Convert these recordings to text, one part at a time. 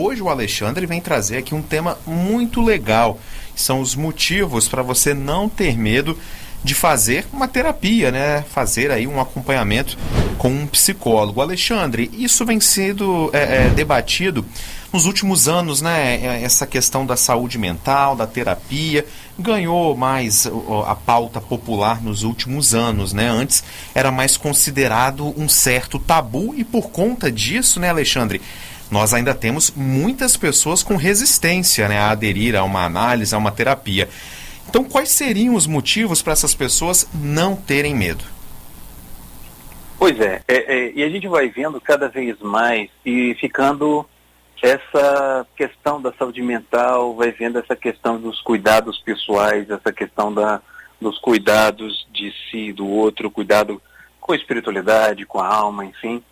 Hoje o Alexandre vem trazer aqui um tema muito legal. São os motivos para você não ter medo de fazer uma terapia, né? Fazer aí um acompanhamento com um psicólogo. Alexandre, isso vem sendo debatido nos últimos anos, né? Essa questão da saúde mental, da terapia, ganhou mais a pauta popular nos últimos anos, né? Antes era mais considerado um certo tabu e por conta disso, né, Alexandre? Nós ainda temos muitas pessoas com resistência, né, a aderir a uma análise, a uma terapia. Então, quais seriam os motivos para essas pessoas não terem medo? Pois e a gente vai vendo cada vez mais e ficando essa questão da saúde mental, vai vendo essa questão dos cuidados pessoais, essa questão dos cuidados de si, do outro, cuidado com a espiritualidade, com a alma, enfim,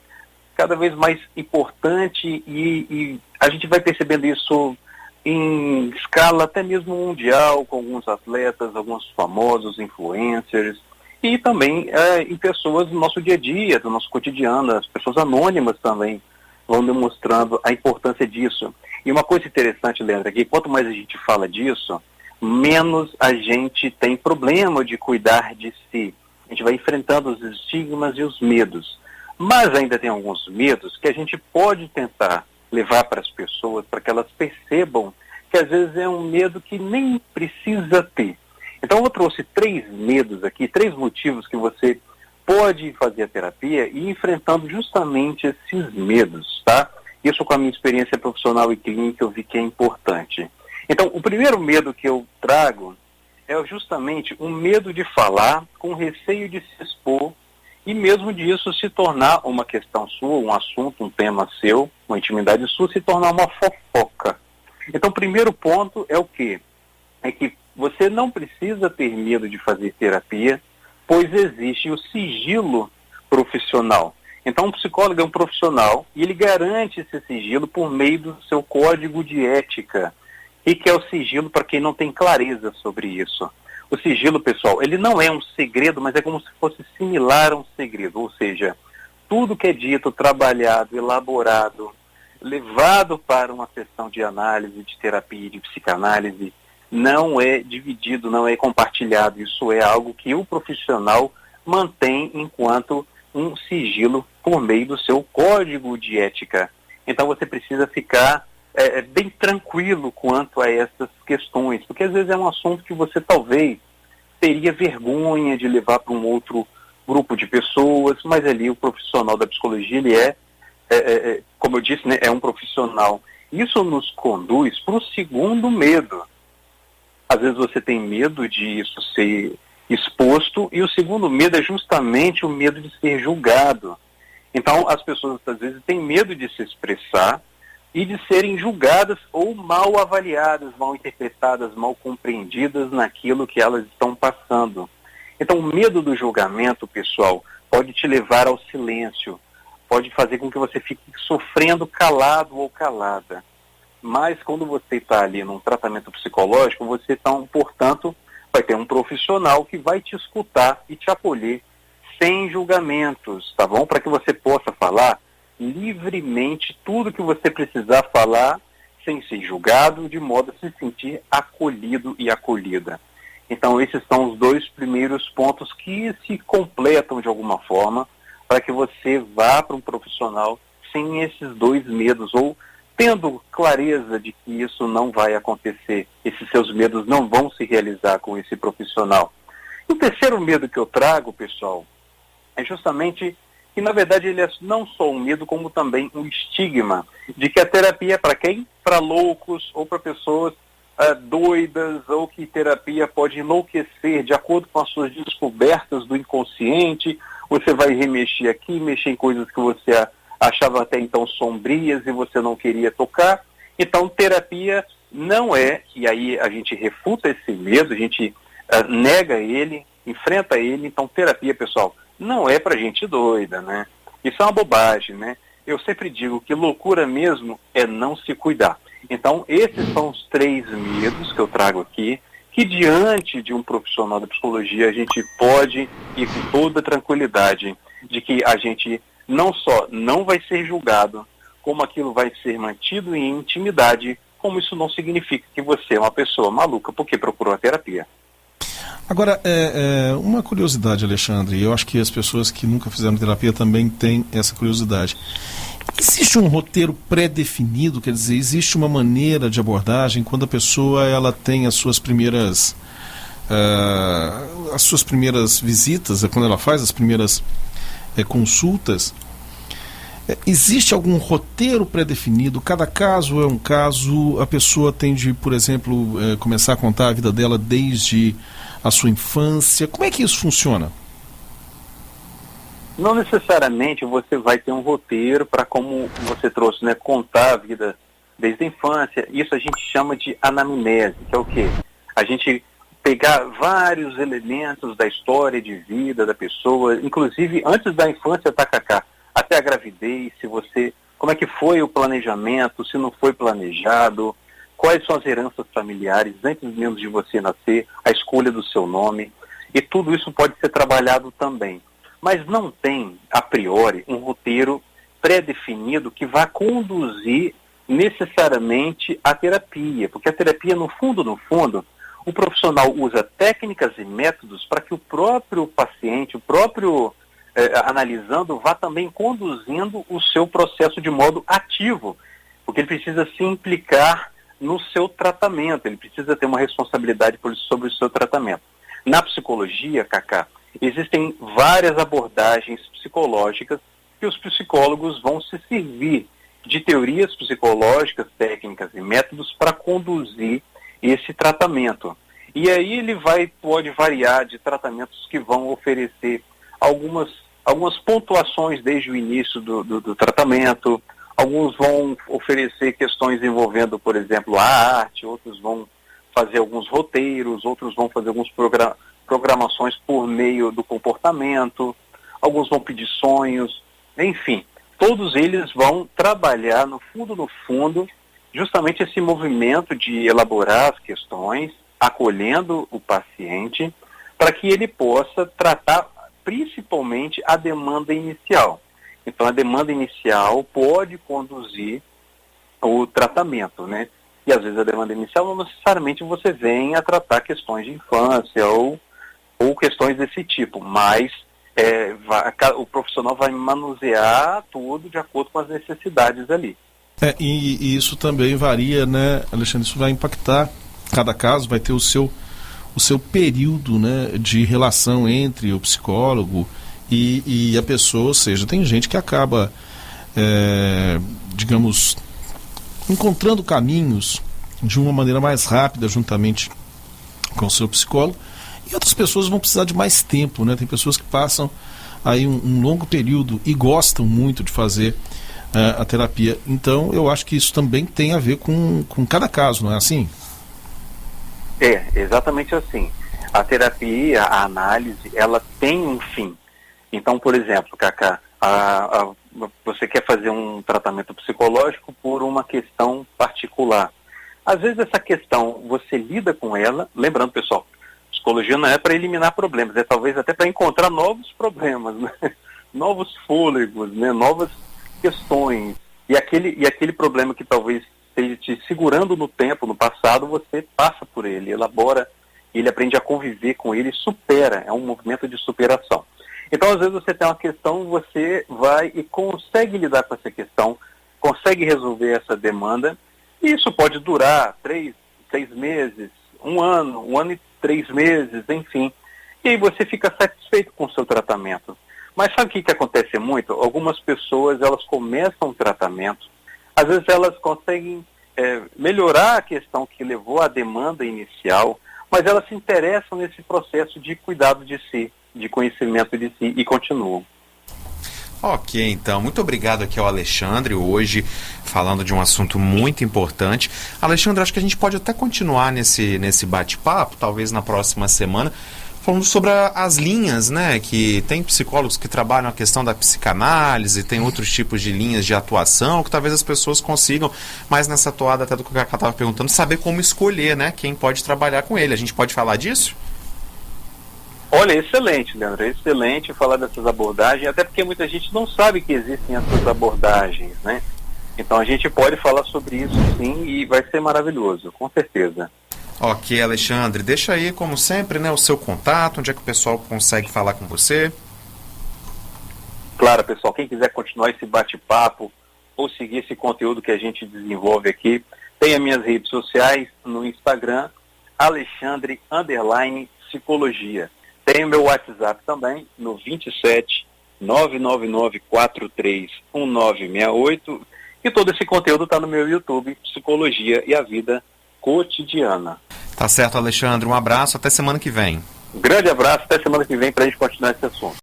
cada vez mais importante e a gente vai percebendo isso em escala até mesmo mundial, com alguns atletas, alguns famosos influencers e também em pessoas do nosso dia a dia, do nosso cotidiano, as pessoas anônimas também vão demonstrando a importância disso. E uma coisa interessante, Leandro, é que quanto mais a gente fala disso, menos a gente tem problema de cuidar de si. A gente vai enfrentando os estigmas e os medos. Mas ainda tem alguns medos que a gente pode tentar levar para as pessoas, para que elas percebam que às vezes é um medo que nem precisa ter. Então eu trouxe 3 medos aqui, 3 motivos que você pode fazer a terapia e enfrentando justamente esses medos, tá? Isso com a minha experiência profissional e clínica eu vi que é importante. Então o primeiro medo que eu trago é justamente o medo de falar, com receio de se expor, e mesmo disso se tornar uma questão sua, um assunto, um tema seu, uma intimidade sua, se tornar uma fofoca. Então o primeiro ponto é o quê? É que você não precisa ter medo de fazer terapia, pois existe o sigilo profissional. Então um psicólogo é um profissional e ele garante esse sigilo por meio do seu código de ética. E que é o sigilo para quem não tem clareza sobre isso? O sigilo, pessoal, ele não é um segredo, mas é como se fosse similar a um segredo. Ou seja, tudo que é dito, trabalhado, elaborado, levado para uma sessão de análise, de terapia, de psicanálise, não é dividido, não é compartilhado. Isso é algo que o profissional mantém enquanto um sigilo por meio do seu código de ética. Então você precisa ficar bem tranquilo quanto a essas questões, porque às vezes é um assunto que você talvez teria vergonha de levar para um outro grupo de pessoas, mas ali o profissional da psicologia, ele como eu disse, né, é um profissional. Isso nos conduz para o segundo medo. Às vezes você tem medo de isso ser exposto, e o segundo medo é justamente o medo de ser julgado. Então as pessoas às vezes têm medo de se expressar, e de serem julgadas ou mal avaliadas, mal interpretadas, mal compreendidas naquilo que elas estão passando. Então, o medo do julgamento, pessoal, pode te levar ao silêncio, pode fazer com que você fique sofrendo calado ou calada. Mas quando você está ali num tratamento psicológico, você então, portanto, vai ter um profissional que vai te escutar e te acolher sem julgamentos, tá bom? Para que você possa falar livremente tudo que você precisar falar, sem ser julgado, de modo a se sentir acolhido e acolhida. Então esses são os 2 primeiros pontos que se completam de alguma forma, para que você vá para um profissional sem esses 2 medos, ou tendo clareza de que isso não vai acontecer, esses seus medos não vão se realizar com esse profissional. E o terceiro medo que eu trago, pessoal, é justamente que na verdade ele é não só um medo, como também um estigma de que a terapia é para quem? Para loucos ou para pessoas doidas, ou que terapia pode enlouquecer de acordo com as suas descobertas do inconsciente. Você vai remexer aqui, mexer em coisas que você achava até então sombrias e você não queria tocar. Então terapia não é, e aí a gente refuta esse medo, a gente nega ele, enfrenta ele. Então terapia, pessoal, não é para gente doida, né? Isso é uma bobagem, né? Eu sempre digo que loucura mesmo é não se cuidar. Então, esses são os 3 medos que eu trago aqui, que diante de um profissional da psicologia a gente pode ir com toda tranquilidade de que a gente não só não vai ser julgado, como aquilo vai ser mantido em intimidade, como isso não significa que você é uma pessoa maluca porque procurou a terapia. Agora, uma curiosidade, Alexandre, eu acho que as pessoas que nunca fizeram terapia também têm essa curiosidade. Existe um roteiro pré-definido, quer dizer, existe uma maneira de abordagem quando a pessoa ela tem as suas primeiras visitas, quando ela faz as primeiras consultas? Existe algum roteiro pré-definido? Cada caso é um caso, a pessoa tem de, por exemplo, começar a contar a vida dela desde a sua infância. Como é que isso funciona? Não necessariamente você vai ter um roteiro para, como você trouxe, né, contar a vida desde a infância. Isso a gente chama de anamnese, que é o quê? A gente pegar vários elementos da história de vida da pessoa, inclusive antes da infância, Cacá, até a gravidez, como é que foi o planejamento, se não foi planejado, quais são as heranças familiares antes mesmo de você nascer, a escolha do seu nome, e tudo isso pode ser trabalhado também. Mas não tem, a priori, um roteiro pré-definido que vá conduzir necessariamente a terapia, porque a terapia, no fundo, o profissional usa técnicas e métodos para que o próprio paciente, o próprio analisando, vá também conduzindo o seu processo de modo ativo, porque ele precisa se implicar no seu tratamento, ele precisa ter uma responsabilidade sobre o seu tratamento. Na psicologia, Cacá, existem várias abordagens psicológicas que os psicólogos vão se servir de teorias psicológicas, técnicas e métodos para conduzir esse tratamento. E aí ele pode variar de tratamentos que vão oferecer algumas pontuações desde o início do tratamento. Alguns vão oferecer questões envolvendo, por exemplo, a arte, outros vão fazer alguns roteiros, outros vão fazer alguns programações por meio do comportamento, alguns vão pedir sonhos, enfim, todos eles vão trabalhar no fundo, justamente esse movimento de elaborar as questões, acolhendo o paciente, para que ele possa tratar principalmente a demanda inicial. Então, a demanda inicial pode conduzir o tratamento, né? E, às vezes, a demanda inicial não necessariamente você vem a tratar questões de infância ou questões desse tipo, mas o profissional vai manusear tudo de acordo com as necessidades ali. E isso também varia, né, Alexandre? Isso vai impactar, cada caso vai ter o seu período, né, de relação entre o psicólogo e a pessoa, ou seja, tem gente que acaba, digamos, encontrando caminhos de uma maneira mais rápida juntamente com o seu psicólogo, e outras pessoas vão precisar de mais tempo, né? Tem pessoas que passam aí um longo período e gostam muito de fazer a terapia. Então, eu acho que isso também tem a ver com cada caso, não é assim? É, exatamente assim. A terapia, a análise, ela tem um fim. Então, por exemplo, Cacá, você quer fazer um tratamento psicológico por uma questão particular. Às vezes essa questão, você lida com ela, lembrando, pessoal, psicologia não é para eliminar problemas, é talvez até para encontrar novos problemas, né? Novos fôlegos, né? Novas questões. E aquele problema que talvez esteja te segurando no tempo, no passado, você passa por ele, elabora, ele aprende a conviver com ele e supera, é um movimento de superação. Então, às vezes você tem uma questão, você vai e consegue lidar com essa questão, consegue resolver essa demanda, e isso pode durar 6 meses, 1 ano e 3 meses, enfim. E aí você fica satisfeito com o seu tratamento. Mas sabe o que acontece muito? Algumas pessoas, elas começam o tratamento, às vezes elas conseguem melhorar a questão que levou à demanda inicial, mas elas se interessam nesse processo de cuidado de si, de conhecimento de si, e continuam. Ok, então, muito obrigado aqui ao Alexandre, hoje falando de um assunto muito importante. Alexandre, acho que a gente pode até continuar nesse bate-papo, talvez na próxima semana, falando sobre as linhas, né, que tem psicólogos que trabalham a questão da psicanálise, tem outros tipos de linhas de atuação, que talvez as pessoas consigam, mais nessa toada até do que o Cacá estava perguntando, saber como escolher, né, quem pode trabalhar com ele. A gente pode falar disso? Olha, excelente, Leandro, excelente falar dessas abordagens, até porque muita gente não sabe que existem essas abordagens, né? Então a gente pode falar sobre isso sim e vai ser maravilhoso, com certeza. Ok, Alexandre, deixa aí, como sempre, né, o seu contato, onde é que o pessoal consegue falar com você. Claro, pessoal, quem quiser continuar esse bate-papo ou seguir esse conteúdo que a gente desenvolve aqui, tem as minhas redes sociais no Instagram, Alexandre_Psicologia. Tem o meu WhatsApp também, no 27 999431968, e todo esse conteúdo está no meu YouTube, Psicologia e a Vida Cotidiana. Tá certo, Alexandre, um abraço, até semana que vem. Um grande abraço, até semana que vem para a gente continuar esse assunto.